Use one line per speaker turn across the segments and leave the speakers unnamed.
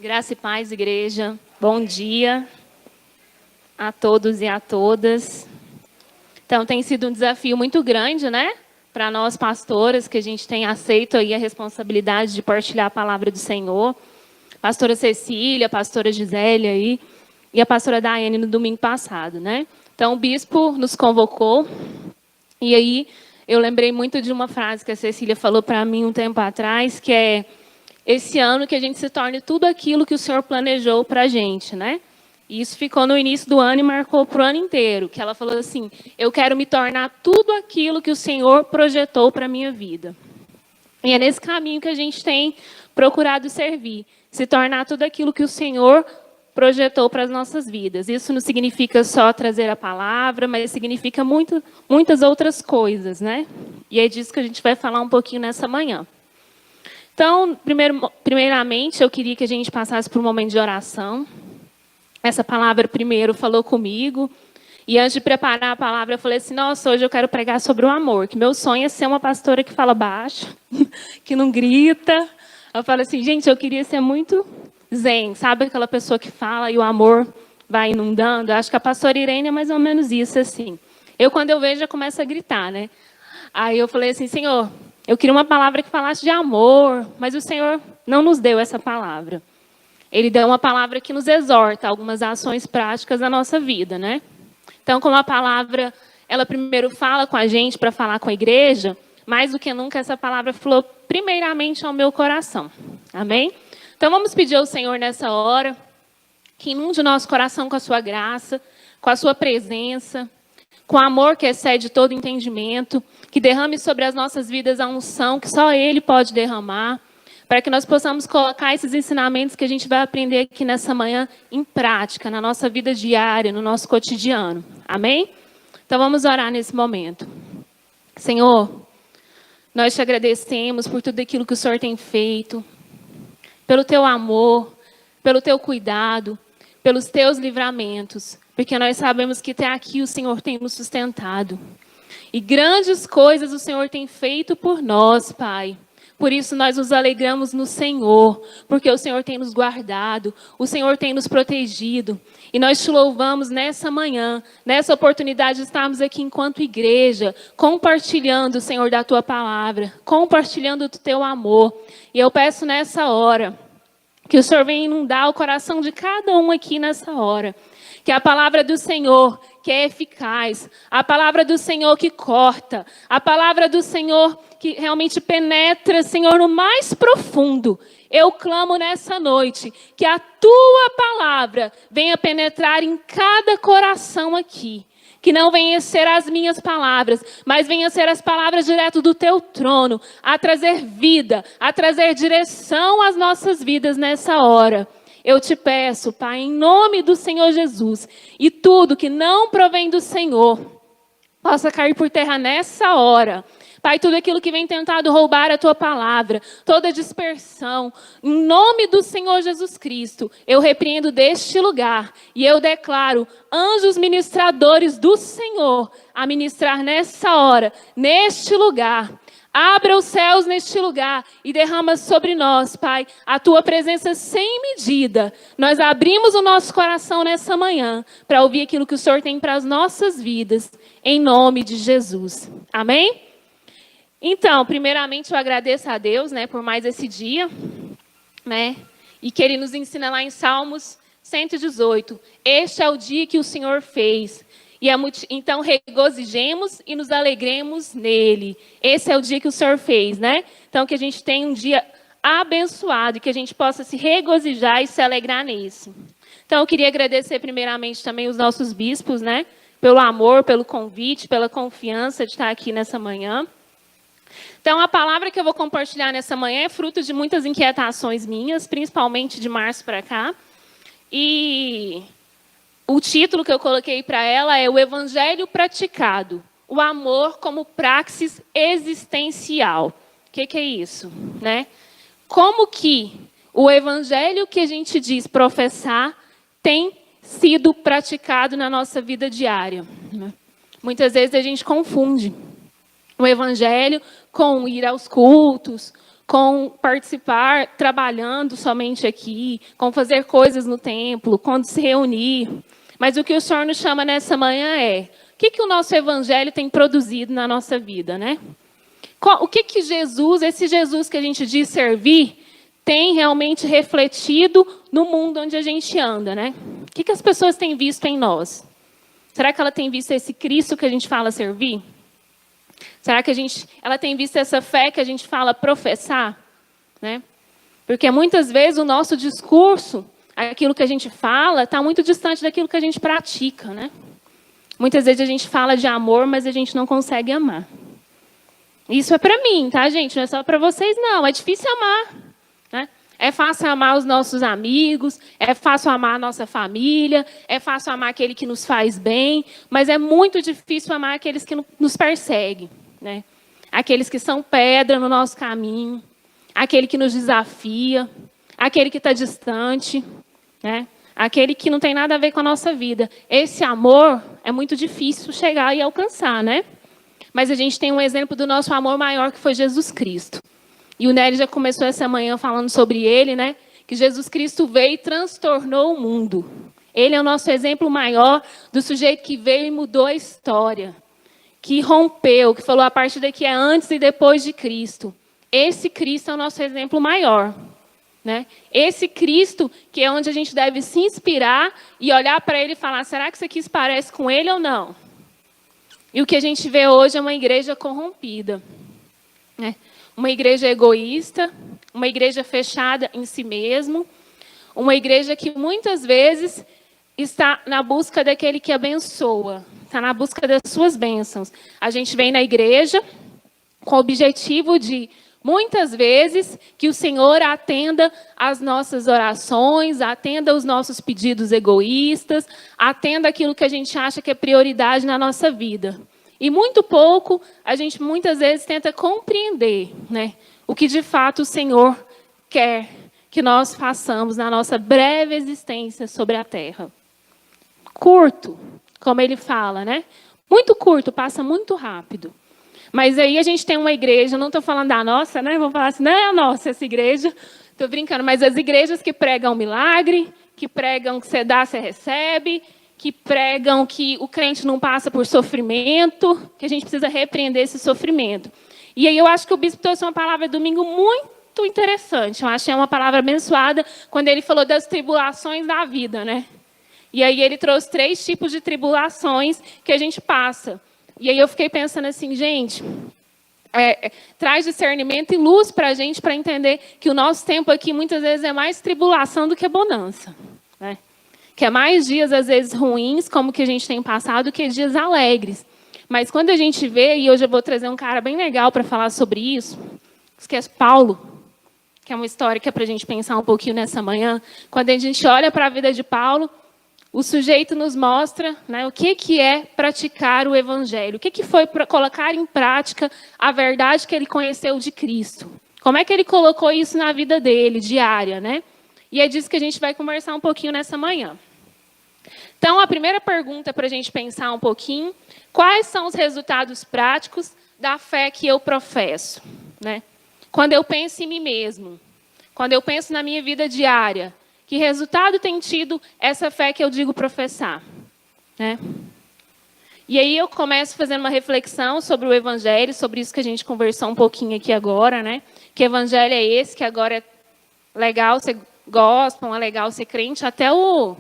Graça e paz, igreja. Bom dia a todos e a todas. Então, tem sido um desafio muito grande, né? Para nós, pastoras, que a gente tem aceito aí a responsabilidade de partilhar a palavra do Senhor. Pastora Cecília, pastora Gisélia aí, e a pastora Daiane no domingo passado, né? Então, o bispo nos convocou, e aí eu lembrei muito de uma frase que a Cecília falou para mim um tempo atrás, que é: esse ano que a gente se torne tudo aquilo que o Senhor planejou para a gente, né? E isso ficou no início do ano e marcou para o ano inteiro, que ela falou assim: eu quero me tornar tudo aquilo que o Senhor projetou para a minha vida. E é nesse caminho que a gente tem procurado servir, se tornar tudo aquilo que o Senhor projetou para as nossas vidas. Isso não significa só trazer a palavra, mas significa muitas outras coisas, né? E é disso que a gente vai falar um pouquinho nessa manhã. Então, primeiramente, eu queria que a gente passasse por um momento de oração. Essa palavra primeiro falou comigo. E antes de preparar a palavra, eu falei assim: nossa, hoje eu quero pregar sobre o amor. Que meu sonho é ser uma pastora que fala baixo, que não grita. Eu falo assim, gente, eu queria ser muito zen. Sabe aquela pessoa que fala e o amor vai inundando? Eu acho que a pastora Irene é mais ou menos isso, assim. Eu, quando eu vejo, já começo a gritar, né? Aí eu falei assim: Senhor, eu queria uma palavra que falasse de amor, mas o Senhor não nos deu essa palavra. Ele deu uma palavra que nos exorta a algumas ações práticas da nossa vida, né? Então, como a palavra, ela primeiro fala com a gente para falar com a igreja, mais do que nunca essa palavra falou primeiramente ao meu coração. Amém? Então, vamos pedir ao Senhor nessa hora que inunde o nosso coração com a sua graça, com a sua presença, com amor que excede todo entendimento, que derrame sobre as nossas vidas a unção que só Ele pode derramar, para que nós possamos colocar esses ensinamentos que a gente vai aprender aqui nessa manhã em prática, na nossa vida diária, no nosso cotidiano. Amém? Então vamos orar nesse momento. Senhor, nós te agradecemos por tudo aquilo que o Senhor tem feito, pelo teu amor, pelo teu cuidado, pelos teus livramentos, porque nós sabemos que até aqui o Senhor tem nos sustentado. E grandes coisas o Senhor tem feito por nós, Pai. Por isso nós nos alegramos no Senhor, porque o Senhor tem nos guardado, o Senhor tem nos protegido. E nós te louvamos nessa manhã, nessa oportunidade de estarmos aqui enquanto igreja, compartilhando, Senhor, da tua palavra, compartilhando do teu amor. E eu peço nessa hora que o Senhor venha inundar o coração de cada um aqui nessa hora. Que a palavra do Senhor, que é eficaz, a palavra do Senhor que corta, a palavra do Senhor que realmente penetra, Senhor, no mais profundo. Eu clamo nessa noite que a tua palavra venha penetrar em cada coração aqui. Que não venha ser as minhas palavras, mas venha ser as palavras direto do teu trono, a trazer vida, a trazer direção às nossas vidas nessa hora. Eu te peço, Pai, em nome do Senhor Jesus, e tudo que não provém do Senhor, possa cair por terra nessa hora. Pai, tudo aquilo que vem tentado roubar a tua palavra, toda dispersão, em nome do Senhor Jesus Cristo, eu repreendo deste lugar e eu declaro anjos ministradores do Senhor a ministrar nessa hora, neste lugar. Abra os céus neste lugar e derrama sobre nós, Pai, a tua presença sem medida. Nós abrimos o nosso coração nessa manhã para ouvir aquilo que o Senhor tem para as nossas vidas, em nome de Jesus. Amém? Então, primeiramente eu agradeço a Deus, né, por mais esse dia, né, e que Ele nos ensina lá em Salmos 118. Este é o dia que o Senhor fez. Então, regozijemos e nos alegremos nele. Esse é o dia que o Senhor fez, né? Então, que a gente tenha um dia abençoado e que a gente possa se regozijar e se alegrar nisso. Então, eu queria agradecer primeiramente também os nossos bispos, né? Pelo amor, pelo convite, pela confiança de estar aqui nessa manhã. Então, a palavra que eu vou compartilhar nessa manhã é fruto de muitas inquietações minhas, principalmente de março para cá. E o título que eu coloquei para ela é o Evangelho Praticado, o amor como praxis existencial. O que é isso? Né? Como que o Evangelho que a gente diz professar tem sido praticado na nossa vida diária? Muitas vezes a gente confunde o Evangelho com ir aos cultos, com participar, trabalhando somente aqui, com fazer coisas no templo, com se reunir. Mas o que o Senhor nos chama nessa manhã é: o que o nosso evangelho tem produzido na nossa vida, né? O que Jesus, esse Jesus que a gente diz servir, tem realmente refletido no mundo onde a gente anda, né? O que as pessoas têm visto em nós? Será que ela tem visto esse Cristo que a gente fala servir? Será que ela tem visto essa fé que a gente fala professar? Né? Porque muitas vezes o nosso discurso, aquilo que a gente fala, está muito distante daquilo que a gente pratica. Né? Muitas vezes a gente fala de amor, mas a gente não consegue amar. Isso é para mim, tá, gente? Não é só para vocês, não. É difícil amar. Né? É fácil amar os nossos amigos, é fácil amar a nossa família, é fácil amar aquele que nos faz bem, mas é muito difícil amar aqueles que nos perseguem. Né? Aqueles que são pedra no nosso caminho, aquele que nos desafia, aquele que está distante, né? Aquele que não tem nada a ver com a nossa vida. Esse amor é muito difícil chegar e alcançar, né? Mas a gente tem um exemplo do nosso amor maior, que foi Jesus Cristo. E o Nery já começou essa manhã falando sobre ele, né? Que Jesus Cristo veio e transtornou o mundo. Ele é o nosso exemplo maior do sujeito que veio e mudou a história. Que rompeu, que falou a partir daqui é antes e depois de Cristo. Esse Cristo é o nosso exemplo maior. Né? Esse Cristo que é onde a gente deve se inspirar e olhar para ele e falar: será que isso aqui se parece com ele ou não? E o que a gente vê hoje é uma igreja corrompida. Né? Uma igreja egoísta, uma igreja fechada em si mesmo, uma igreja que muitas vezes está na busca daquele que abençoa, está na busca das suas bênçãos. A gente vem na igreja com o objetivo de, muitas vezes, que o Senhor atenda às nossas orações, atenda os nossos pedidos egoístas, atenda aquilo que a gente acha que é prioridade na nossa vida. E muito pouco, a gente muitas vezes tenta compreender, né, o que de fato o Senhor quer que nós façamos na nossa breve existência sobre a terra. Curto, como ele fala, né? Muito curto, passa muito rápido. Mas aí a gente tem uma igreja, não estou falando da nossa, né? Vou falar assim, não é a nossa essa igreja, estou brincando, mas as igrejas que pregam milagre, que pregam que você dá, você recebe, que pregam que o crente não passa por sofrimento, que a gente precisa repreender esse sofrimento. E aí eu acho que o bispo trouxe uma palavra domingo muito interessante. Eu achei uma palavra abençoada quando ele falou das tribulações da vida, né? E aí ele trouxe 3 tipos de tribulações que a gente passa. E aí eu fiquei pensando assim, gente, traz discernimento e luz para a gente para entender que o nosso tempo aqui muitas vezes é mais tribulação do que bonança, né? Que é mais dias, às vezes, ruins, como que a gente tem passado, do que dias alegres. Mas quando a gente vê, e hoje eu vou trazer um cara bem legal para falar sobre isso, que é Paulo, que é uma história que é para a gente pensar um pouquinho nessa manhã. Quando a gente olha para a vida de Paulo, o sujeito nos mostra, né, o que é praticar o evangelho, o que foi para colocar em prática a verdade que ele conheceu de Cristo. Como é que ele colocou isso na vida dele, diária, né? E é disso que a gente vai conversar um pouquinho nessa manhã. Então, a primeira pergunta para a gente pensar um pouquinho: quais são os resultados práticos da fé que eu professo? Né? Quando eu penso em mim mesmo, quando eu penso na minha vida diária, que resultado tem tido essa fé que eu digo professar? Né? E aí eu começo fazendo uma reflexão sobre o evangelho, sobre isso que a gente conversou um pouquinho aqui agora, né? Que evangelho é esse, que agora é legal ser gospel, é legal ser crente. Até o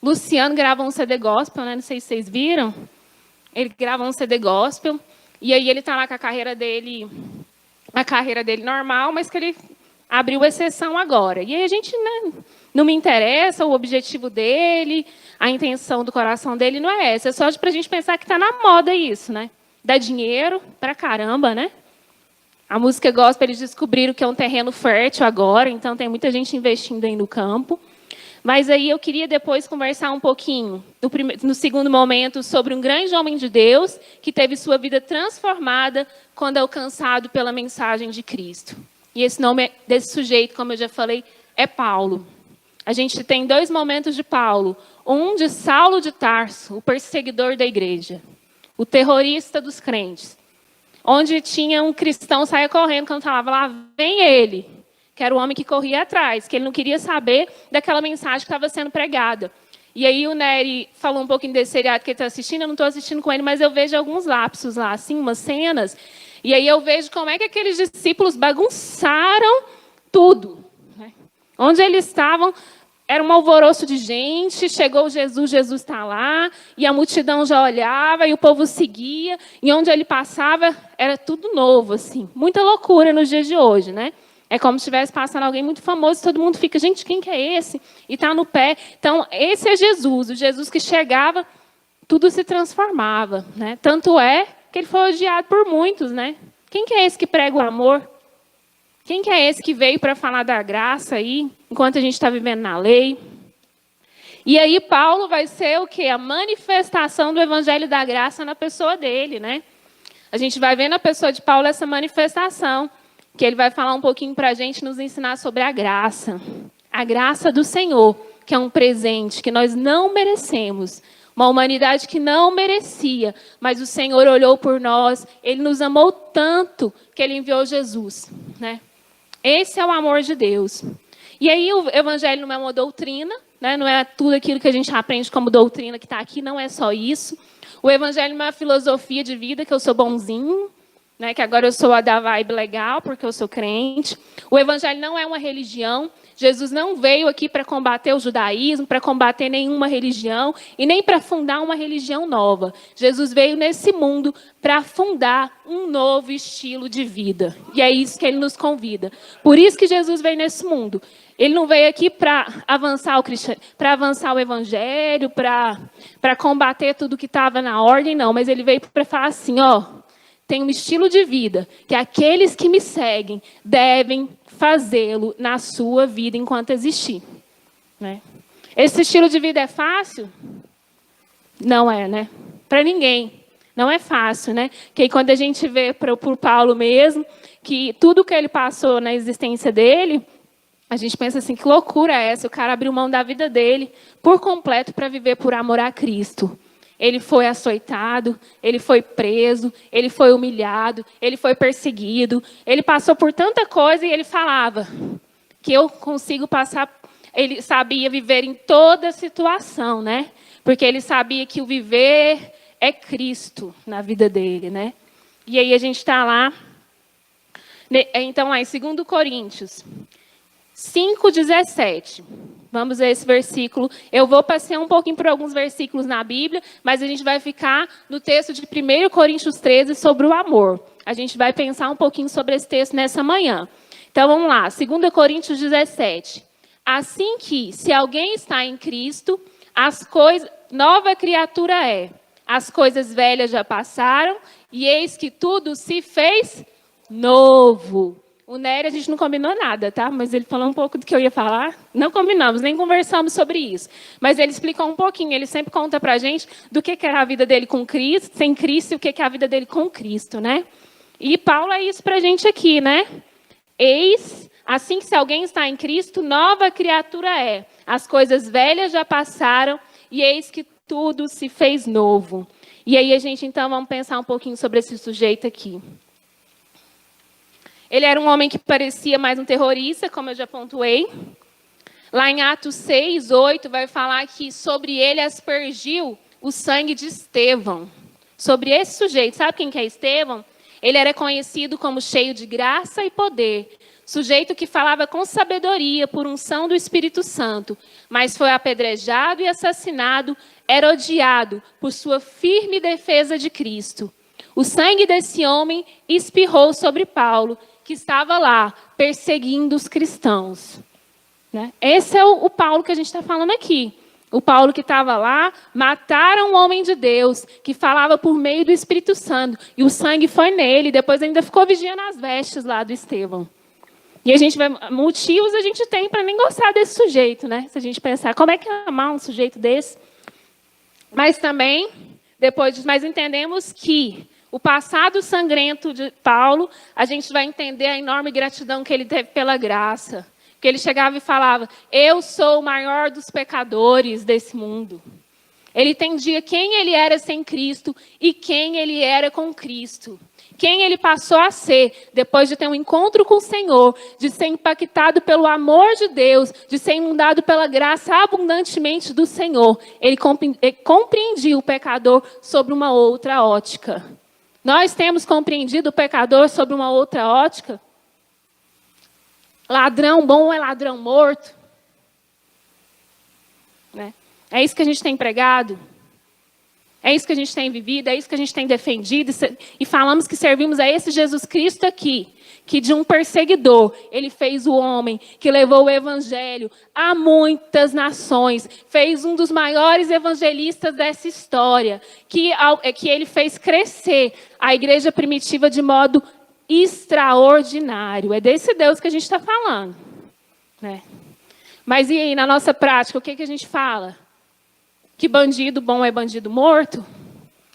Luciano grava um CD gospel, né? Não sei se vocês viram. Ele grava um CD gospel. E aí ele está lá com a carreira dele normal, mas que ele abriu exceção agora. E aí a gente, né, não me interessa o objetivo dele, a intenção do coração dele não é essa. É só para a gente pensar que está na moda isso, né? Dá dinheiro pra caramba, né? A música gospel, eles descobriram que é um terreno fértil agora, então tem muita gente investindo aí no campo. Mas aí eu queria depois conversar um pouquinho, no segundo momento, sobre um grande homem de Deus que teve sua vida transformada quando alcançado pela mensagem de Cristo. E esse nome desse sujeito, como eu já falei, é Paulo. A gente tem 2 momentos de Paulo. Um de Saulo de Tarso, o perseguidor da igreja, o terrorista dos crentes. onde tinha um cristão saia correndo quando falava, lá vem ele, que era o homem que corria atrás, que ele não queria saber daquela mensagem que estava sendo pregada. E aí o Nery falou um pouquinho desse seriado que ele está assistindo, eu não estou assistindo com ele, mas eu vejo alguns lapsos lá, assim, umas cenas, e aí eu vejo como é que aqueles discípulos bagunçaram tudo. Né? Onde eles estavam, era um alvoroço de gente, chegou Jesus, Jesus está lá, e a multidão já olhava, e o povo seguia, e onde ele passava, era tudo novo, assim. Muita loucura nos dias de hoje, né? É como se estivesse passando alguém muito famoso, todo mundo fica, gente, quem que é esse? E está no pé. Então, esse é Jesus, o Jesus que chegava, tudo se transformava, né? Tanto é que ele foi odiado por muitos, né? Quem que é esse que prega o amor? Quem que é esse que veio para falar da graça aí, enquanto a gente está vivendo na lei? E aí Paulo vai ser o quê? A manifestação do evangelho da graça na pessoa dele, né? A gente vai ver na pessoa de Paulo essa manifestação, que ele vai falar um pouquinho para a gente, nos ensinar sobre a graça do Senhor, que é um presente que nós não merecemos, uma humanidade que não merecia, mas o Senhor olhou por nós, Ele nos amou tanto que Ele enviou Jesus, né? Esse é o amor de Deus. E aí o evangelho não é uma doutrina, né? Não é tudo aquilo que a gente aprende como doutrina que está aqui, não é só isso. O evangelho não é uma filosofia de vida, que eu sou bonzinho, né, que agora eu sou a da vibe legal, porque eu sou crente. O evangelho não é uma religião. Jesus não veio aqui para combater o judaísmo, para combater nenhuma religião, e nem para fundar uma religião nova. Jesus veio nesse mundo para fundar um novo estilo de vida. E é isso que ele nos convida. Por isso que Jesus veio nesse mundo. Ele não veio aqui para avançar para avançar o evangelho, para combater tudo que estava na ordem, não. Mas ele veio para falar assim, ó, tem um estilo de vida que aqueles que me seguem devem fazê-lo na sua vida enquanto existir. Né? Esse estilo de vida é fácil? Não é, né? Para ninguém. Não é fácil, né? Que quando a gente vê por Paulo mesmo, que tudo que ele passou na existência dele, a gente pensa assim, que loucura é essa? O cara abriu mão da vida dele por completo para viver por amor a Cristo. Ele foi açoitado, ele foi preso, ele foi humilhado, ele foi perseguido. Ele passou por tanta coisa e ele falava que eu consigo passar. Ele sabia viver em toda situação, né? Porque ele sabia que o viver é Cristo na vida dele, né? E aí a gente está lá. Então, lá em 2 Coríntios 5:17. Vamos ver esse versículo. Eu vou passear um pouquinho por alguns versículos na Bíblia, mas a gente vai ficar no texto de 1 Coríntios 13 sobre o amor. A gente vai pensar um pouquinho sobre esse texto nessa manhã. Então, vamos lá. 2 Coríntios 17. Assim que, se alguém está em Cristo, nova criatura é. As coisas velhas já passaram, e eis que tudo se fez novo. O Nery, a gente não combinou nada, tá? Mas ele falou um pouco do que eu ia falar. Não combinamos, nem conversamos sobre isso. Mas ele explicou um pouquinho. Ele sempre conta pra gente do que era a vida dele com Cristo, sem Cristo, e o que é a vida dele com Cristo, né? E Paulo é isso pra gente aqui, né? Eis, assim que se alguém está em Cristo, nova criatura é. As coisas velhas já passaram, e eis que tudo se fez novo. E aí a gente, então, vamos pensar um pouquinho sobre esse sujeito aqui. Ele era um homem que parecia mais um terrorista, como eu já pontuei. Lá em Atos 6:8, vai falar que sobre ele aspergiu o sangue de Estevão. Sobre esse sujeito, sabe quem que é Estevão? Ele era conhecido como cheio de graça e poder. Sujeito que falava com sabedoria por unção do Espírito Santo, mas foi apedrejado e assassinado, era odiado por sua firme defesa de Cristo. O sangue desse homem espirrou sobre Paulo, que estava lá, perseguindo os cristãos. Né? Esse é o Paulo que a gente está falando aqui. O Paulo que estava lá, mataram um homem de Deus, que falava por meio do Espírito Santo. E o sangue foi nele, depois ainda ficou vigiando as vestes lá do Estevão. E a gente vai, motivos a gente tem para nem gostar desse sujeito, né? Se a gente pensar, como é que é amar um sujeito desse? Mas também, mas entendemos que o passado sangrento de Paulo, a gente vai entender a enorme gratidão que ele teve pela graça. Que ele chegava e falava, eu sou o maior dos pecadores desse mundo. Ele entendia quem ele era sem Cristo e quem ele era com Cristo. Quem ele passou a ser, depois de ter um encontro com o Senhor, de ser impactado pelo amor de Deus, de ser inundado pela graça abundantemente do Senhor. Ele compreendia o pecador sobre uma outra ótica. Nós temos compreendido o pecador sobre uma outra ótica? Ladrão bom é ladrão morto? Né? É isso que a gente tem pregado? É isso que a gente tem vivido, é isso que a gente tem defendido, e falamos que servimos a esse Jesus Cristo aqui, que de um perseguidor, ele fez o homem, que levou o evangelho a muitas nações, fez um dos maiores evangelistas dessa história, que ele fez crescer a igreja primitiva de modo extraordinário. É desse Deus que a gente está falando. Né? Mas e aí, na nossa prática, o que a gente fala? Que bandido bom é bandido morto?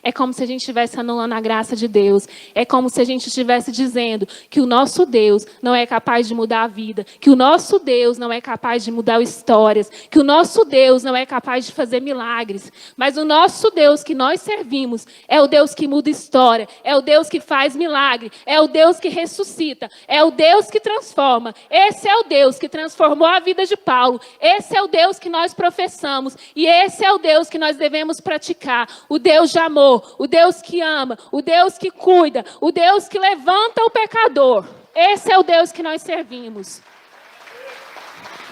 É como se a gente estivesse anulando a graça de Deus. É como se a gente estivesse dizendo que o nosso Deus não é capaz de mudar a vida. Que o nosso Deus não é capaz de mudar histórias. Que o nosso Deus não é capaz de fazer milagres. Mas o nosso Deus que nós servimos é o Deus que muda história. É o Deus que faz milagre. É o Deus que ressuscita. É o Deus que transforma. Esse é o Deus que transformou a vida de Paulo. Esse é o Deus que nós professamos. E esse é o Deus que nós devemos praticar. O Deus de amor. O Deus que ama, o Deus que cuida, o Deus que levanta o pecador. Esse é o Deus que nós servimos.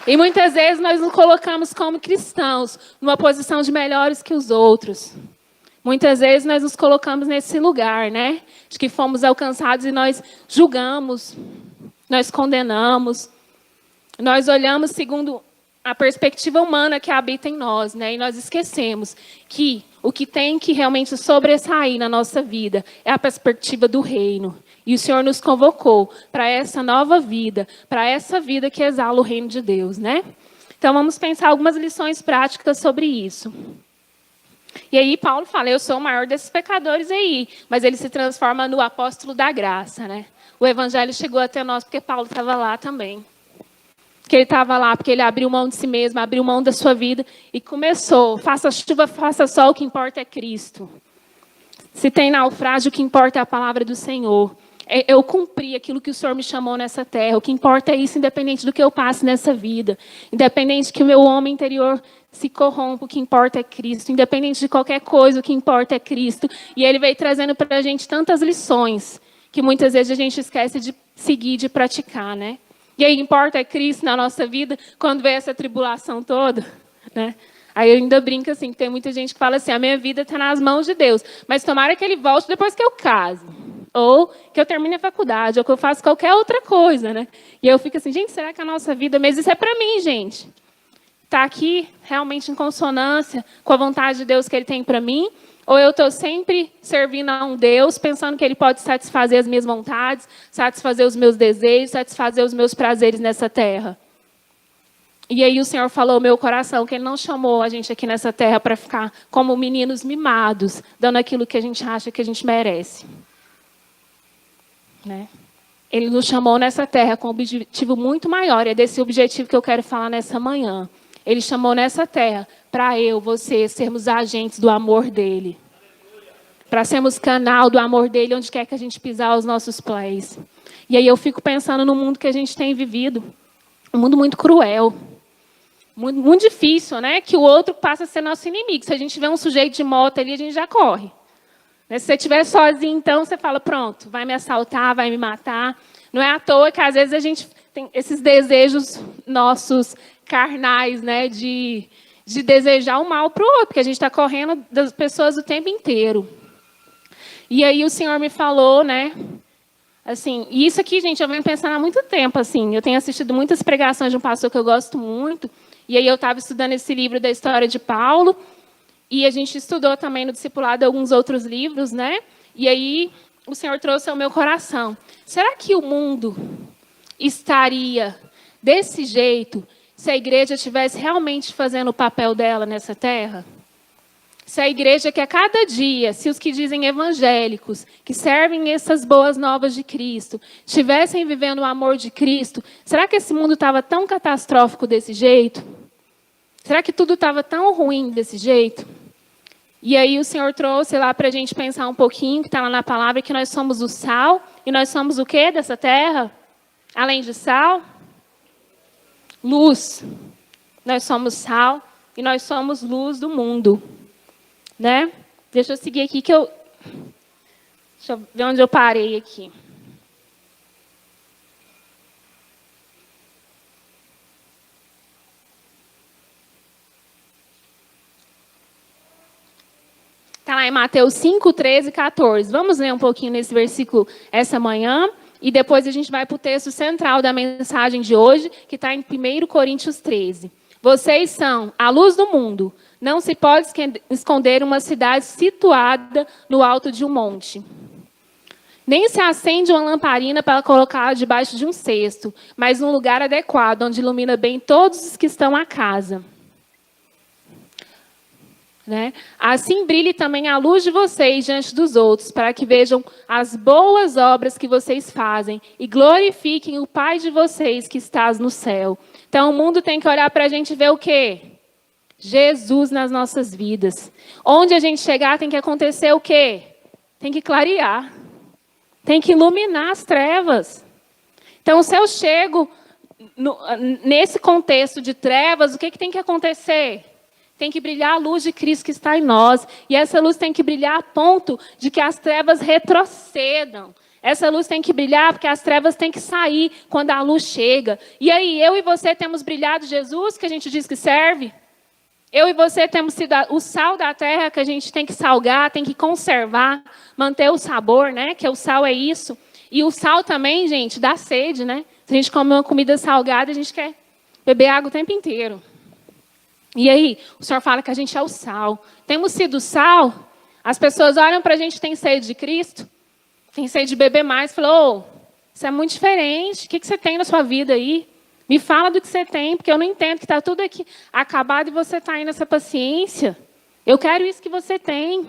E muitas vezes nós nos colocamos como cristãos numa posição de melhores que os outros. Muitas vezes nós nos colocamos nesse lugar, né? De que fomos alcançados e nós julgamos, nós condenamos, nós olhamos segundo a perspectiva humana que habita em nós, né? E nós esquecemos que o que tem que realmente sobressair na nossa vida é a perspectiva do reino. E o Senhor nos convocou para essa nova vida, para essa vida que exala o reino de Deus, né? Então vamos pensar algumas lições práticas sobre isso. E aí Paulo fala, eu sou o maior desses pecadores aí, mas ele se transforma no apóstolo da graça, né? O evangelho chegou até nós porque Paulo estava lá também. Que ele estava lá, porque ele abriu mão de si mesmo, abriu mão da sua vida e começou, faça chuva, faça sol, o que importa é Cristo. Se tem naufrágio, o que importa é a palavra do Senhor. Eu cumpri aquilo que o Senhor me chamou nessa terra, o que importa é isso, independente do que eu passe nessa vida. Independente que o meu homem interior se corrompa, o que importa é Cristo. Independente de qualquer coisa, o que importa é Cristo. E ele veio trazendo para a gente tantas lições, que muitas vezes a gente esquece de seguir, de praticar, né? E aí importa é Cristo na nossa vida, quando vem essa tribulação toda, né? Aí eu ainda brinco assim, tem muita gente que fala assim, a minha vida está nas mãos de Deus, mas tomara que ele volte depois que eu case, ou que eu termine a faculdade, ou que eu faça qualquer outra coisa, né? E eu fico assim, gente, será que a nossa vida, mas isso é para mim, gente? Está aqui realmente em consonância com a vontade de Deus que ele tem para mim? Ou eu estou sempre servindo a um Deus, pensando que ele pode satisfazer as minhas vontades, satisfazer os meus desejos, satisfazer os meus prazeres nessa terra? E aí o Senhor falou ao meu coração que ele não chamou a gente aqui nessa terra para ficar como meninos mimados, dando aquilo que a gente acha que a gente merece. Né? Ele nos chamou nessa terra com um objetivo muito maior, e é desse objetivo que eu quero falar nessa manhã. Ele chamou nessa terra para eu, você, sermos agentes do amor dele. Para sermos canal do amor dele onde quer que a gente pisar os nossos pés. E aí eu fico pensando no mundo que a gente tem vivido. Um mundo muito cruel. Muito difícil, né? Que o outro passa a ser nosso inimigo. Se a gente vê um sujeito de moto ali, a gente já corre. Se você estiver sozinho, então, você fala, pronto, vai me assaltar, vai me matar. Não é à toa que, às vezes, a gente tem esses desejos nossos carnais, né, de desejar o mal para o outro, porque a gente está correndo das pessoas o tempo inteiro. E aí o Senhor me falou, né, assim, e isso aqui, gente, eu venho pensando há muito tempo, assim, eu tenho assistido muitas pregações de um pastor que eu gosto muito, e aí eu estava estudando esse livro da história de Paulo, e a gente estudou também no discipulado alguns outros livros, né, e aí o Senhor trouxe ao meu coração, será que o mundo estaria desse jeito se a igreja estivesse realmente fazendo o papel dela nessa terra? Se a igreja que a cada dia, se os que dizem evangélicos, que servem essas boas novas de Cristo, estivessem vivendo o amor de Cristo, será que esse mundo estava tão catastrófico desse jeito? Será que tudo estava tão ruim desse jeito? E aí o Senhor trouxe lá para a gente pensar um pouquinho, que está lá na palavra, que nós somos o sal. E nós somos o quê dessa terra? Além de sal, luz. Nós somos sal e nós somos luz do mundo. Né? Deixa eu seguir aqui que eu... Deixa eu ver onde eu parei aqui. Está lá em Mateus 5, 13 e 14. Vamos ler um pouquinho nesse versículo essa manhã. E depois a gente vai para o texto central da mensagem de hoje, que está em 1 Coríntios 13. Vocês são a luz do mundo. Não se pode esconder uma cidade situada no alto de um monte. Nem se acende uma lamparina para colocá-la debaixo de um cesto, mas num lugar adequado, onde ilumina bem todos os que estão à casa. Né? Assim brilhe também a luz de vocês diante dos outros, para que vejam as boas obras que vocês fazem e glorifiquem o Pai de vocês que está no céu. Então o mundo tem que olhar para a gente e ver o quê? Jesus nas nossas vidas. Onde a gente chegar tem que acontecer o quê? Tem que clarear. Tem que iluminar as trevas. Então se eu chego nesse contexto de trevas, o que tem que acontecer? Tem que brilhar a luz de Cristo que está em nós. E essa luz tem que brilhar a ponto de que as trevas retrocedam. Essa luz tem que brilhar porque as trevas têm que sair quando a luz chega. E aí, eu e você temos brilhado Jesus, que a gente diz que serve? Eu e você temos sido o sal da terra que a gente tem que salgar, tem que conservar, manter o sabor, né? Que o sal é isso. E o sal também, gente, dá sede, né? Se a gente come uma comida salgada, a gente quer beber água o tempo inteiro. E aí, o Senhor fala que a gente é o sal. Temos sido sal? As pessoas olham para a gente, tem sede de Cristo? Tem sede de beber mais? Falou, isso é muito diferente. O que você tem na sua vida aí? Me fala do que você tem, porque eu não entendo que está tudo aqui acabado e você está aí nessa paciência. Eu quero isso que você tem.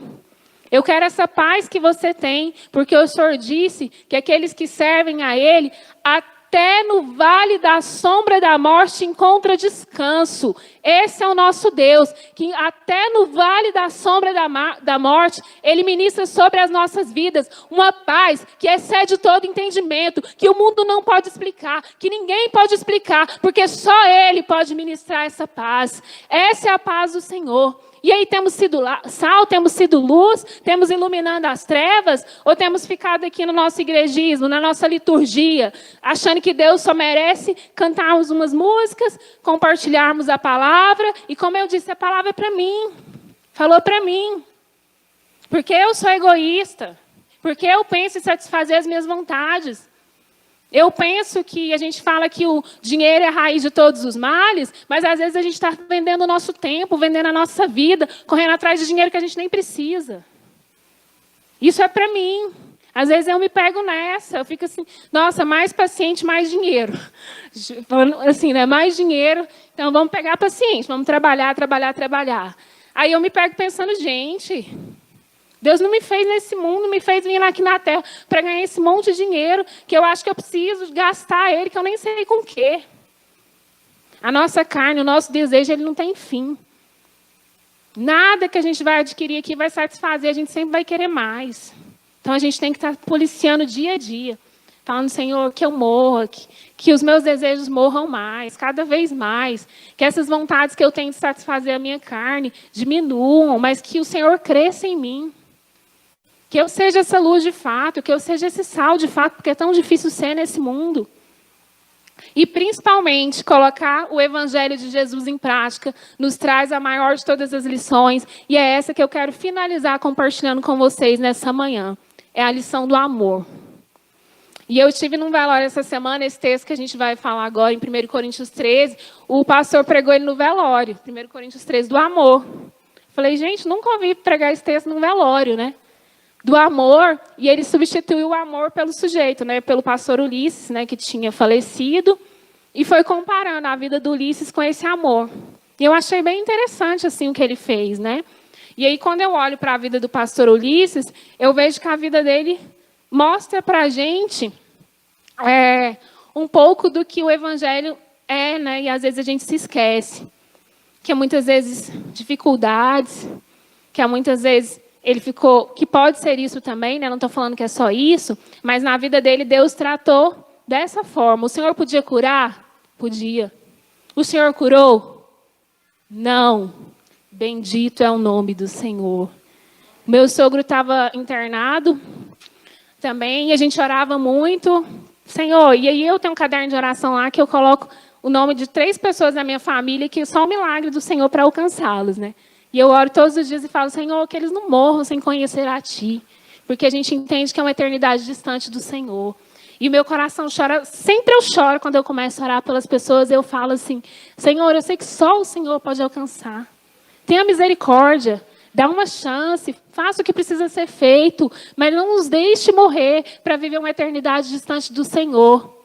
Eu quero essa paz que você tem, porque o Senhor disse que aqueles que servem a Ele, até no vale da sombra da morte encontra descanso. Esse é o nosso Deus, que até no vale da sombra da morte, Ele ministra sobre as nossas vidas uma paz que excede todo entendimento, que o mundo não pode explicar, que ninguém pode explicar, porque só Ele pode ministrar essa paz. Essa é a paz do Senhor. E aí temos sido sal, temos sido luz, temos iluminando as trevas, ou temos ficado aqui no nosso igrejismo, na nossa liturgia, achando que Deus só merece cantarmos umas músicas, compartilharmos a palavra, e como eu disse, a palavra é para mim, falou para mim, porque eu sou egoísta, porque eu penso em satisfazer as minhas vontades. Eu penso que a gente fala que o dinheiro é a raiz de todos os males, mas às vezes a gente está vendendo o nosso tempo, vendendo a nossa vida, correndo atrás de dinheiro que a gente nem precisa. Isso é para mim. Às vezes eu me pego nessa, eu fico assim, nossa, mais paciente, mais dinheiro. Assim, né? Mais dinheiro, então vamos pegar paciente, vamos trabalhar, trabalhar, trabalhar. Aí eu me pego pensando, gente... Deus não me fez nesse mundo, me fez vir aqui na terra para ganhar esse monte de dinheiro que eu acho que eu preciso gastar ele, que eu nem sei com o quê. A nossa carne, o nosso desejo, ele não tem fim. Nada que a gente vai adquirir aqui vai satisfazer, a gente sempre vai querer mais. Então a gente tem que estar policiando dia a dia, falando, Senhor, que eu morra, que os meus desejos morram mais, cada vez mais, que essas vontades que eu tenho de satisfazer a minha carne diminuam, mas que o Senhor cresça em mim. Que eu seja essa luz de fato, que eu seja esse sal de fato, porque é tão difícil ser nesse mundo. E, principalmente, colocar o Evangelho de Jesus em prática nos traz a maior de todas as lições. E é essa que eu quero finalizar compartilhando com vocês nessa manhã. É a lição do amor. E eu estive num velório essa semana, esse texto que a gente vai falar agora, em 1 Coríntios 13, o pastor pregou ele no velório, 1 Coríntios 13, do amor. Falei, gente, nunca ouvi pregar esse texto num velório, né? Do amor, e ele substituiu o amor pelo sujeito, né? Pelo pastor Ulisses, né? Que tinha falecido, e foi comparando a vida do Ulisses com esse amor. E eu achei bem interessante assim, o que ele fez, né? E aí, quando eu olho para a vida do pastor Ulisses, eu vejo que a vida dele mostra para a gente um pouco do que o Evangelho é, né? E às vezes a gente se esquece. Que muitas vezes dificuldades, que muitas vezes ele ficou, que pode ser isso também, né? Não estou falando que é só isso, mas na vida dele Deus tratou dessa forma. O Senhor podia curar? Podia. O Senhor curou? Não. Bendito é o nome do Senhor. Meu sogro estava internado também, e a gente orava muito. Senhor, e aí eu tenho um caderno de oração lá que eu coloco o nome de 3 pessoas da minha família que só o milagre do Senhor para alcançá-los, né? E eu oro todos os dias e falo, Senhor, que eles não morram sem conhecer a Ti. Porque a gente entende que é uma eternidade distante do Senhor. E o meu coração chora, sempre eu choro quando eu começo a orar pelas pessoas, eu falo assim, Senhor, eu sei que só o Senhor pode alcançar. Tenha misericórdia, dá uma chance, faça o que precisa ser feito, mas não nos deixe morrer para viver uma eternidade distante do Senhor.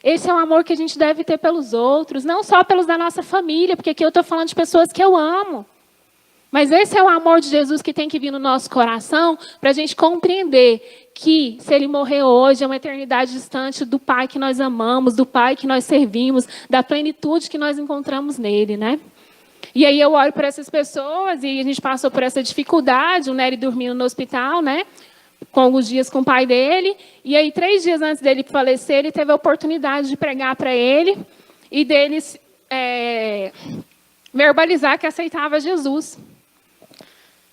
Esse é o amor que a gente deve ter pelos outros, não só pelos da nossa família, porque aqui eu estou falando de pessoas que eu amo. Mas esse é o amor de Jesus que tem que vir no nosso coração para a gente compreender que se Ele morrer hoje é uma eternidade distante do Pai que nós amamos, do Pai que nós servimos, da plenitude que nós encontramos nele, né? E aí eu oro por essas pessoas e a gente passou por essa dificuldade, o Nery dormindo no hospital, né? Com alguns dias com o pai dele. E aí 3 dias antes dele falecer, ele teve a oportunidade de pregar para ele e deles verbalizar que aceitava Jesus.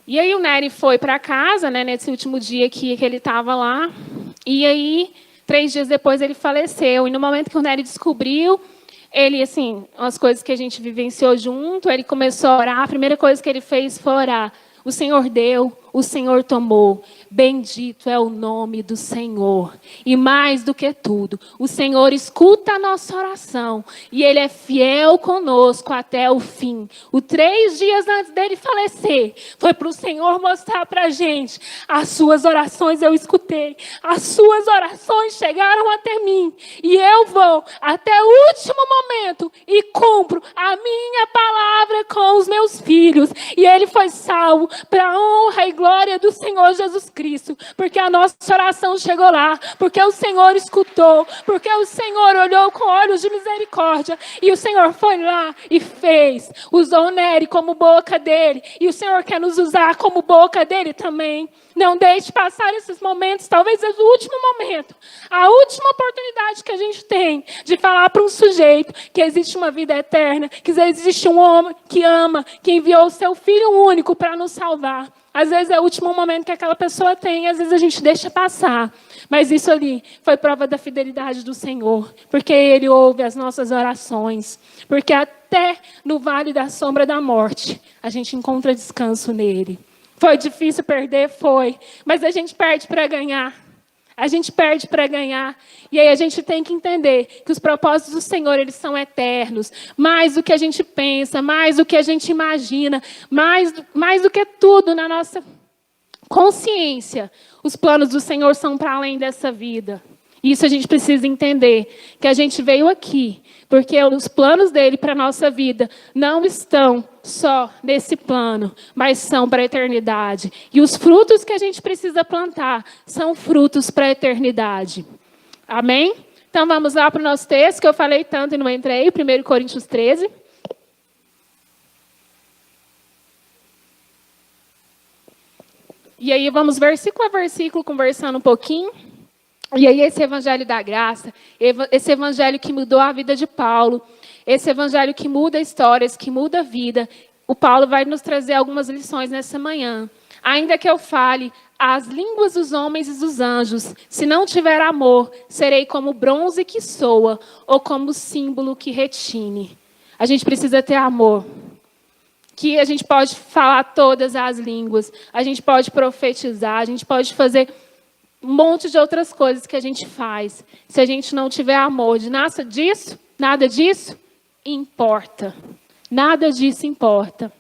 E aí o Nery foi para casa, né, nesse último dia que ele estava lá. E aí, 3 dias depois, ele faleceu. E no momento que o Nery descobriu, ele, assim, as coisas que a gente vivenciou junto, ele começou a orar. A primeira coisa que ele fez foi orar. O Senhor deu, o Senhor tomou. Bendito é o nome do Senhor. E mais do que tudo, o Senhor escuta a nossa oração. E Ele é fiel conosco até o fim. 3 dias antes dele falecer, foi para o Senhor mostrar para a gente. As suas orações eu escutei. As suas orações chegaram até mim. E eu vou até o último momento e cumpro a minha palavra com os meus filhos. E ele foi salvo para a honra e glória do Senhor Jesus Cristo, porque a nossa oração chegou lá, porque o Senhor escutou, porque o Senhor olhou com olhos de misericórdia, e o Senhor foi lá e fez, usou o Nery como boca dele, e o Senhor quer nos usar como boca dele também. Não deixe passar esses momentos, talvez é o último momento, a última oportunidade que a gente tem de falar para um sujeito que existe uma vida eterna, que existe um homem que ama, que enviou o seu Filho único para nos salvar. Às vezes é o último momento que aquela pessoa tem, às vezes a gente deixa passar. Mas isso ali foi prova da fidelidade do Senhor, porque Ele ouve as nossas orações, porque até no vale da sombra da morte, a gente encontra descanso nele. Foi difícil perder? Foi. Mas a gente perde para ganhar. A gente perde para ganhar. E aí a gente tem que entender que os propósitos do Senhor, eles são eternos. Mais do que a gente pensa, mais do que a gente imagina, mais do que tudo na nossa consciência. Os planos do Senhor são para além dessa vida. Isso a gente precisa entender, que a gente veio aqui, porque os planos dele para a nossa vida não estão só nesse plano, mas são para a eternidade. E os frutos que a gente precisa plantar são frutos para a eternidade. Amém? Então vamos lá para o nosso texto, que eu falei tanto e não entrei, 1 Coríntios 13. E aí vamos versículo a versículo, conversando um pouquinho. E aí esse evangelho da graça, esse evangelho que mudou a vida de Paulo, esse evangelho que muda histórias, que muda a vida, o Paulo vai nos trazer algumas lições nessa manhã. Ainda que eu fale as línguas dos homens e dos anjos, se não tiver amor, serei como bronze que soa, ou como símbolo que retine. A gente precisa ter amor. Que a gente pode falar todas as línguas, a gente pode profetizar, a gente pode fazer um monte de outras coisas que a gente faz. Se a gente não tiver amor, nada disso importa. Nada disso importa.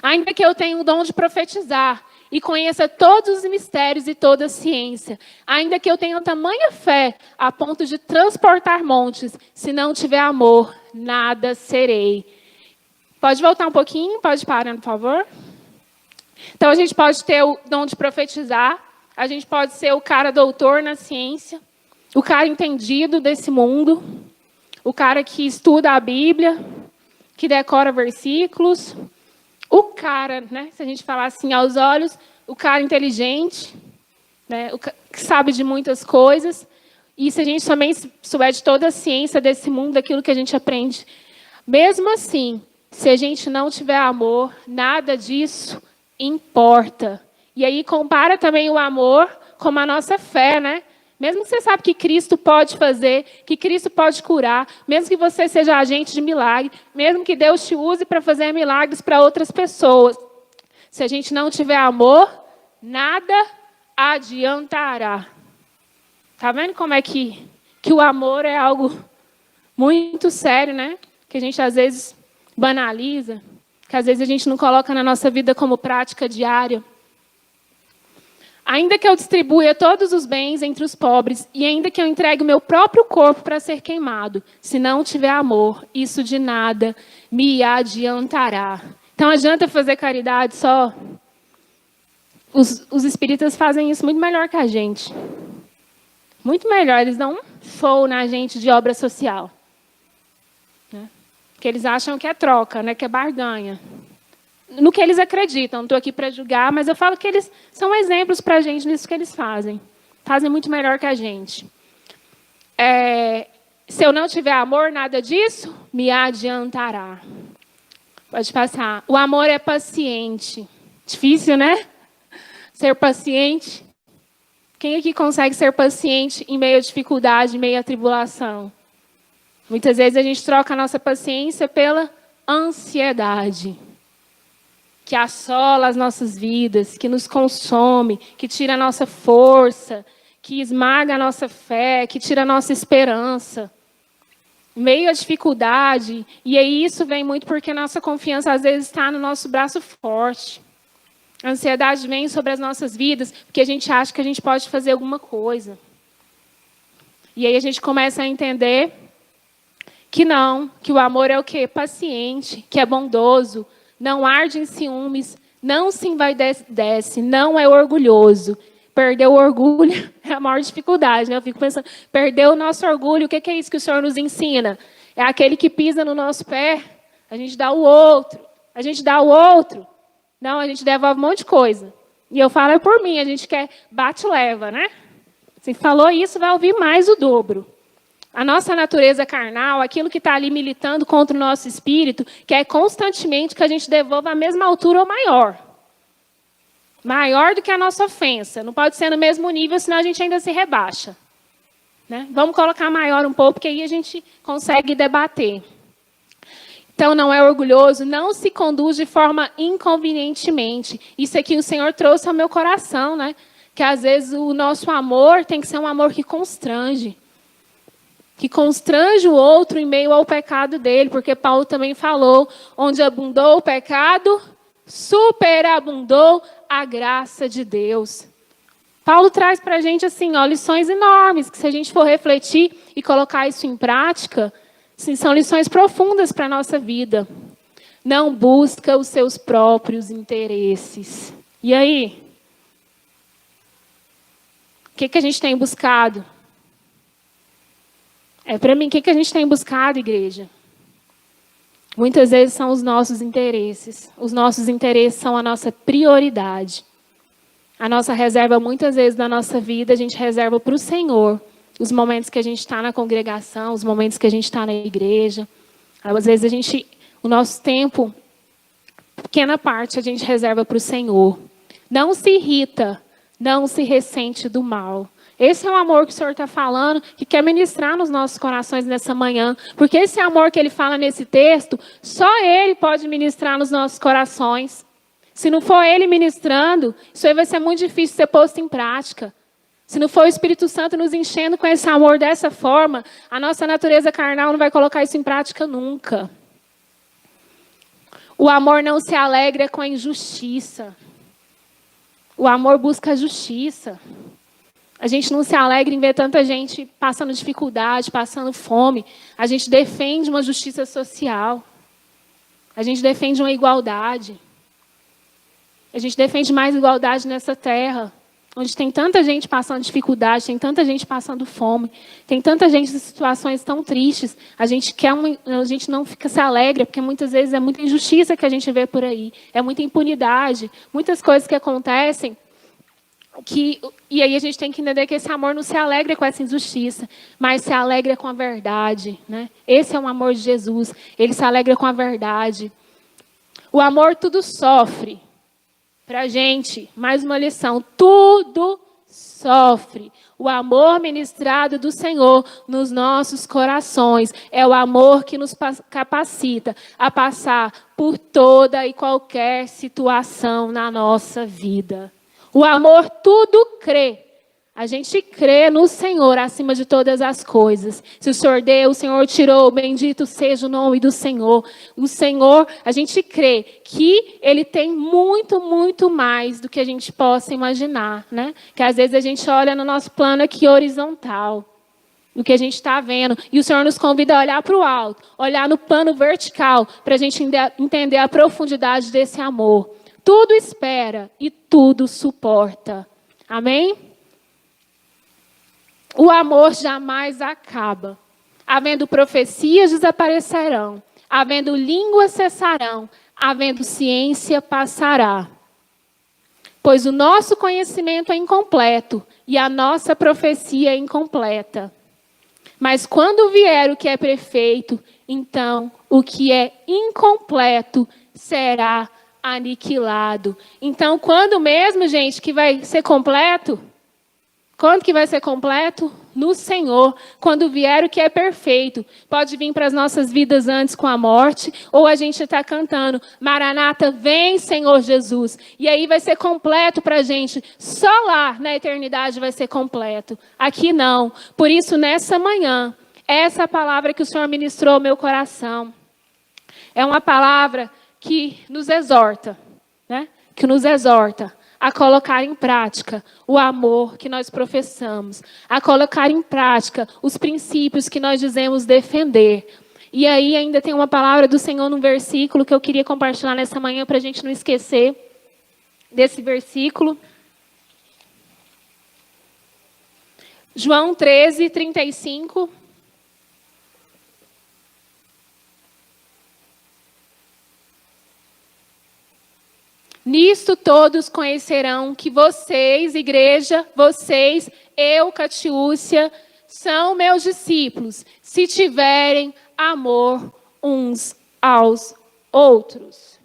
Ainda que eu tenha o dom de profetizar e conheça todos os mistérios e toda a ciência, ainda que eu tenha tamanha fé a ponto de transportar montes, se não tiver amor, nada serei. Pode voltar um pouquinho? Pode parar, por favor? Então, a gente pode ter o dom de profetizar, a gente pode ser o cara doutor na ciência, o cara entendido desse mundo, o cara que estuda a Bíblia, que decora versículos, o cara, né? Se a gente falar assim, aos olhos, o cara inteligente, né? Que sabe de muitas coisas. E se a gente também souber de toda a ciência desse mundo, daquilo que a gente aprende, mesmo assim, se a gente não tiver amor, nada disso importa. E aí compara também o amor com a nossa fé, né? Mesmo que você sabe que Cristo pode fazer, que Cristo pode curar, mesmo que você seja agente de milagre, mesmo que Deus te use para fazer milagres para outras pessoas, se a gente não tiver amor, nada adiantará. Tá vendo como é que o amor é algo muito sério, né? Que a gente às vezes banaliza, que às vezes a gente não coloca na nossa vida como prática diária. Ainda que eu distribua todos os bens entre os pobres, e ainda que eu entregue o meu próprio corpo para ser queimado, se não tiver amor, isso de nada me adiantará. Então, adianta fazer caridade só? Os espíritas fazem isso muito melhor que a gente. Muito melhor, eles dão um show na gente de obra social. Né? Porque eles acham que é troca, né? Que é barganha. No que eles acreditam, não estou aqui para julgar, mas eu falo que eles são exemplos para a gente nisso que eles fazem. Fazem muito melhor que a gente. Se eu não tiver amor, nada disso me adiantará. Pode passar. O amor é paciente. Difícil, né? Ser paciente. Quem aqui consegue ser paciente em meio à dificuldade, em meio à tribulação? Muitas vezes a gente troca a nossa paciência pela ansiedade, que assola as nossas vidas, que nos consome, que tira a nossa força, que esmaga a nossa fé, que tira a nossa esperança. Em meio à dificuldade, e aí isso vem muito porque a nossa confiança às vezes está no nosso braço forte. A ansiedade vem sobre as nossas vidas porque a gente acha que a gente pode fazer alguma coisa. E aí a gente começa a entender que não, que o amor é o quê? Paciente, que é bondoso, não arde em ciúmes, não se envaidece, não é orgulhoso. Perder o orgulho é a maior dificuldade, né? Eu fico pensando, perder o nosso orgulho, o que é isso que o Senhor nos ensina? É aquele que pisa no nosso pé, a gente dá o outro, a gente dá o outro. Não, a gente devolve um monte de coisa. E eu falo por mim, a gente quer bate e leva, né? Se falou isso, vai ouvir mais o dobro. A nossa natureza carnal, aquilo que está ali militando contra o nosso espírito, quer constantemente que a gente devolva a mesma altura ou maior. Maior do que a nossa ofensa. Não pode ser no mesmo nível, senão a gente ainda se rebaixa. Né? Vamos colocar maior um pouco, porque aí a gente consegue debater. Então, não é orgulhoso, não se conduz de forma inconvenientemente. Isso aqui o Senhor trouxe ao meu coração, né? Que às vezes o nosso amor tem que ser um amor que constrange. Que constrange o outro em meio ao pecado dele, porque Paulo também falou, onde abundou o pecado, superabundou a graça de Deus. Paulo traz para a gente assim, ó, lições enormes, que se a gente for refletir e colocar isso em prática, sim, são lições profundas para a nossa vida. Não busca os seus próprios interesses. E aí? O que a gente tem buscado? Para mim, o que a gente tem buscado, igreja? Muitas vezes são os nossos interesses. Os nossos interesses são a nossa prioridade. A nossa reserva, muitas vezes, da nossa vida, a gente reserva para o Senhor. Os momentos que a gente está na congregação, os momentos que a gente está na igreja. Às vezes, o nosso tempo, pequena parte, a gente reserva para o Senhor. Não se irrita, não se ressente do mal. Esse é o amor que o Senhor está falando, que quer ministrar nos nossos corações nessa manhã. Porque esse amor que Ele fala nesse texto, só Ele pode ministrar nos nossos corações. Se não for Ele ministrando, isso aí vai ser muito difícil ser posto em prática. Se não for o Espírito Santo nos enchendo com esse amor dessa forma, a nossa natureza carnal não vai colocar isso em prática nunca. O amor não se alegra com a injustiça. O amor busca a justiça. A gente não se alegra em ver tanta gente passando dificuldade, passando fome. A gente defende uma justiça social. A gente defende uma igualdade. A gente defende mais igualdade nessa terra. onde tem tanta gente passando dificuldade, tem tanta gente passando fome, tem tanta gente em situações tão tristes, a gente não fica se alegre, porque muitas vezes é muita injustiça que a gente vê por aí, é muita impunidade, muitas coisas que acontecem, e aí a gente tem que entender que esse amor não se alegra com essa injustiça, mas se alegra com a verdade, né? Esse é o amor de Jesus, ele se alegra com a verdade. O amor tudo sofre. Para a gente, mais uma lição, tudo sofre. O amor ministrado do Senhor nos nossos corações é o amor que nos capacita a passar por toda e qualquer situação na nossa vida. O amor tudo crê. A gente crê no Senhor acima de todas as coisas. Se o Senhor deu, o Senhor tirou, bendito seja o nome do Senhor. O Senhor, a gente crê que Ele tem muito, muito mais do que a gente possa imaginar, né? Que às vezes a gente olha no nosso plano aqui horizontal, no que a gente está vendo, e o Senhor nos convida a olhar para o alto, olhar no plano vertical, para a gente entender a profundidade desse amor. Tudo espera e tudo suporta. Amém? O amor jamais acaba. Havendo profecias, desaparecerão. Havendo línguas, cessarão. Havendo ciência, passará. Pois o nosso conhecimento é incompleto e a nossa profecia é incompleta. Mas quando vier o que é perfeito, então o que é incompleto será aniquilado. Então, quando mesmo, gente, que vai ser completo? Quando que vai ser completo? No Senhor. Quando vier o que é perfeito. Pode vir para as nossas vidas antes com a morte, ou a gente está cantando, Maranata, vem Senhor Jesus. E aí vai ser completo para a gente. Só lá na eternidade vai ser completo. Aqui não. Por isso, nessa manhã, essa palavra que o Senhor ministrou ao meu coração, é uma palavra que nos exorta, né? Que nos exorta a colocar em prática o amor que nós professamos, a colocar em prática os princípios que nós dizemos defender. E aí ainda tem uma palavra do Senhor num versículo que eu queria compartilhar nessa manhã para a gente não esquecer desse versículo. João 13, 35. Nisto todos conhecerão que vocês, igreja, vocês, eu, Catiúcia, são meus discípulos, se tiverem amor uns aos outros.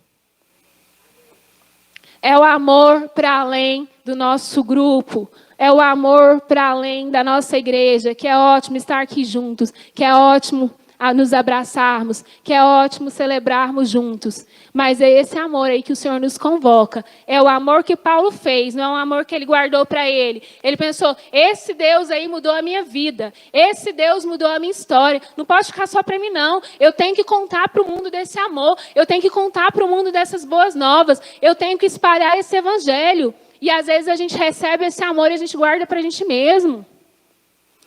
É o amor para além do nosso grupo, é o amor para além da nossa igreja, que é ótimo estar aqui juntos, que é ótimo a nos abraçarmos, que é ótimo celebrarmos juntos. Mas é esse amor aí que o Senhor nos convoca. É o amor que Paulo fez, não é um amor que ele guardou para ele. Ele pensou, esse Deus aí mudou a minha vida. Esse Deus mudou a minha história. Não pode ficar só para mim, não. Eu tenho que contar para o mundo desse amor. Eu tenho que contar para o mundo dessas boas novas. Eu tenho que espalhar esse evangelho. E às vezes a gente recebe esse amor e a gente guarda para a gente mesmo.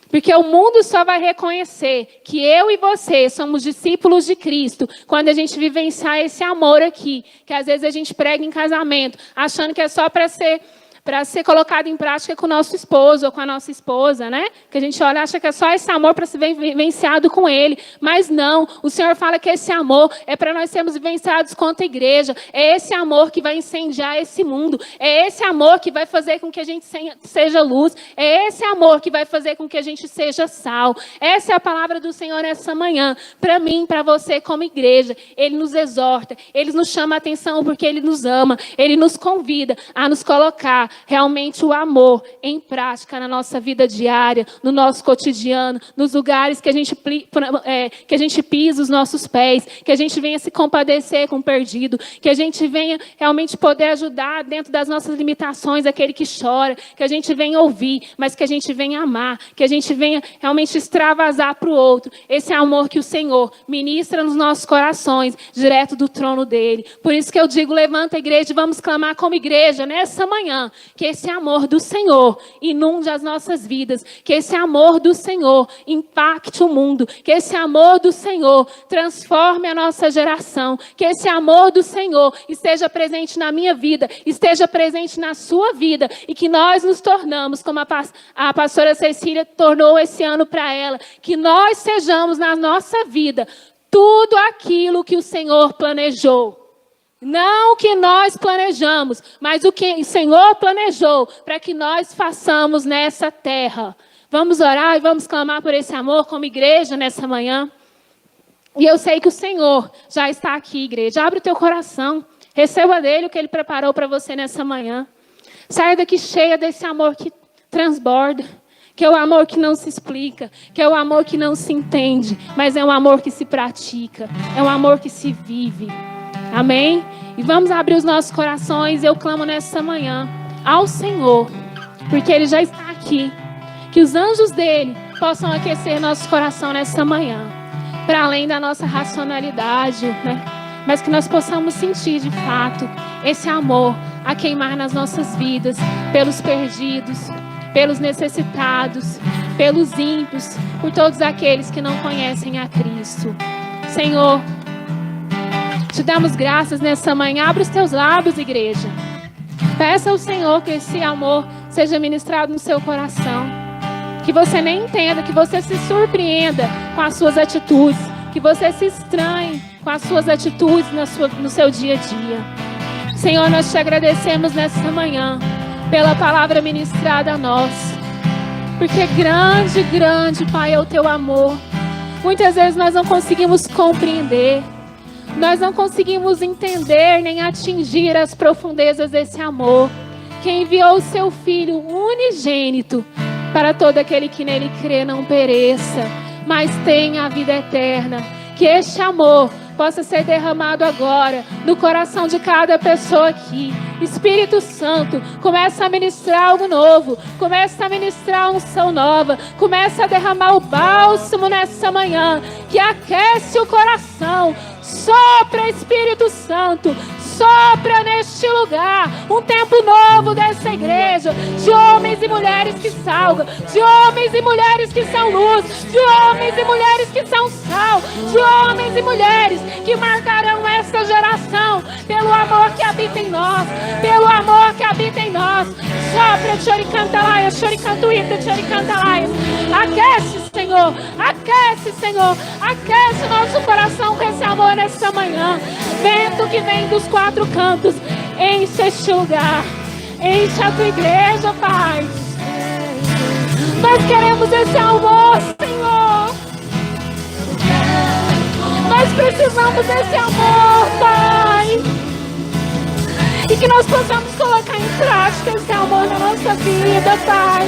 Porque o mundo só vai reconhecer que eu e você somos discípulos de Cristo quando a gente vivenciar esse amor aqui, que às vezes a gente prega em casamento, achando que é só para ser colocado em prática com o nosso esposo ou com a nossa esposa, né? Que a gente olha e acha que é só esse amor para ser vivenciado com ele. Mas não, o Senhor fala que esse amor é para nós sermos vivenciados contra a igreja. É esse amor que vai incendiar esse mundo. É esse amor que vai fazer com que a gente seja luz. É esse amor que vai fazer com que a gente seja sal. Essa é a palavra do Senhor nessa manhã. Para mim, para você como igreja. Ele nos exorta, Ele nos chama a atenção porque Ele nos ama. Ele nos convida a nos colocar realmente o amor em prática na nossa vida diária, no nosso cotidiano, nos lugares que a gente pisa os nossos pés, que a gente venha se compadecer com o perdido, que a gente venha realmente poder ajudar dentro das nossas limitações aquele que chora, que a gente venha ouvir, mas que a gente venha amar, que a gente venha realmente extravasar para o outro esse amor que o Senhor ministra nos nossos corações, direto do trono dele. Por isso que eu digo, levanta a igreja e vamos clamar como igreja nessa manhã, Que esse amor do Senhor inunde as nossas vidas. Que esse amor do Senhor impacte o mundo. Que esse amor do Senhor transforme a nossa geração. Que esse amor do Senhor esteja presente na minha vida, esteja presente na sua vida. E que nós nos tornamos, como a pastora Cecília tornou esse ano para ela, que nós sejamos na nossa vida tudo aquilo que o Senhor planejou. Não o que nós planejamos, mas o que o Senhor planejou para que nós façamos nessa terra. Vamos orar e vamos clamar por esse amor como igreja nessa manhã. E eu sei que o Senhor já está aqui, igreja. Abre o teu coração. Receba dele o que ele preparou para você nessa manhã. Saia daqui cheia desse amor que transborda. Que é o amor que não se explica. Que é o amor que não se entende. Mas é um amor que se pratica. É um amor que se vive. Amém? E vamos abrir os nossos corações. Eu clamo nessa manhã ao Senhor, porque Ele já está aqui. Que os anjos dEle possam aquecer nosso coração nessa manhã, para além da nossa racionalidade, né? Mas que nós possamos sentir de fato esse amor a queimar nas nossas vidas, pelos perdidos, pelos necessitados, pelos ímpios, por todos aqueles que não conhecem a Cristo. Senhor, te damos graças nessa manhã. Abre os teus lábios, igreja. Peça ao Senhor que esse amor seja ministrado no seu coração. Que você nem entenda, que você se surpreenda com as suas atitudes. Que você se estranhe com as suas atitudes no seu dia a dia. Senhor, nós te agradecemos nessa manhã pela palavra ministrada a nós. Porque grande, grande, Pai, é o teu amor. Muitas vezes nós não conseguimos compreender. Nós não conseguimos entender nem atingir as profundezas desse amor, que enviou o seu Filho unigênito para todo aquele que nele crê não pereça, mas tenha a vida eterna. Que este amor possa ser derramado agora no coração de cada pessoa aqui. Espírito Santo, começa a ministrar algo novo, começa a ministrar uma unção nova, começa a derramar o bálsamo nessa manhã, que aquece o coração. Sopra, Espírito Santo, sopra neste lugar um tempo novo dessa igreja, de homens e mulheres que salgam, de homens e mulheres que são luz, de homens e mulheres que são sal, de homens e mulheres que marcarão essa geração pelo amor que habita em nós, pelo amor que habita em nós. Sopra, Choricantalaia, Choricantuíta, Choricantalaia. Aquece, Senhor, aquece, Senhor, aquece nosso coração com esse amor nessa manhã. Vento que vem dos quatro cantos, enche este lugar, enche a tua igreja, Pai. Nós queremos esse amor, Senhor. Nós precisamos desse amor, Pai. E que nós possamos colocar em prática esse amor na nossa vida, Pai.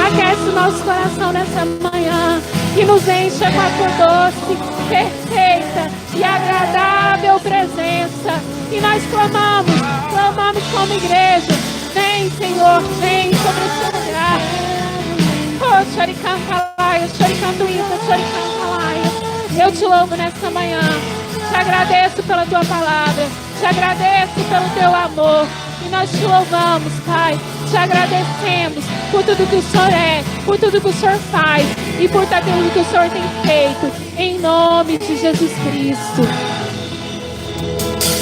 Aquece o nosso coração nessa manhã e nos encha com a tua doce, perfeita e agradável presença. E nós clamamos como igreja. Vem, Senhor, vem sobre esse lugar. Oh, Choricantalaia, Choricantuíta, Choricantalaia. Eu te louvo nessa manhã. Te agradeço pela tua palavra. Te agradeço pelo teu amor. E nós te louvamos, Pai. Te agradecemos por tudo que o Senhor é, por tudo que o Senhor faz e por tudo que o Senhor tem feito. Em nome de Jesus Cristo.